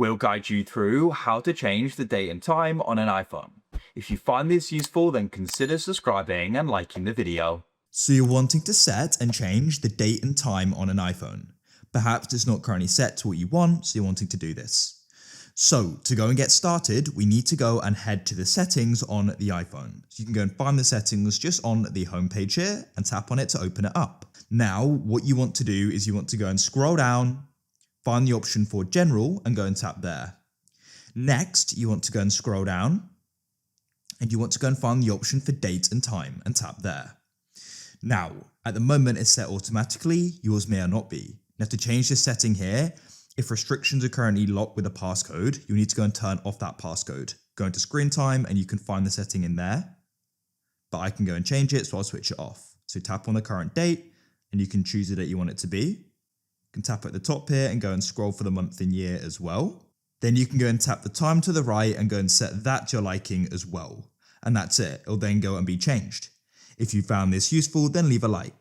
We'll guide you through how to change the date and time on an iPhone. If you find this useful, then consider subscribing and liking the video. So you're wanting to set and change the date and time on an iPhone. Perhaps it's not currently set to what you want, so you're wanting to do this. So to go and get started, we need to go and head to the settings on the iPhone. So you can go and find the settings just on the home page here and tap on it to open it up. Now, what you want to do is you want to go and scroll down, find the option for General and go and tap there. Next, you want to go and scroll down and you want to go and find the option for Date and Time and tap there. Now, at the moment it's set automatically, yours may or not be. You have to change this setting here. If restrictions are currently locked with a passcode, you need to go and turn off that passcode. Go into screen time and you can find the setting in there, but I can go and change it, so I'll switch it off. So tap on the current date and you can choose the date you want it to be. You can tap at the top here and go and scroll for the month and year as well. Then you can go and tap the time to the right and go and set that to your liking as well. And that's it, it'll then go and be changed. If you found this useful, then leave a like.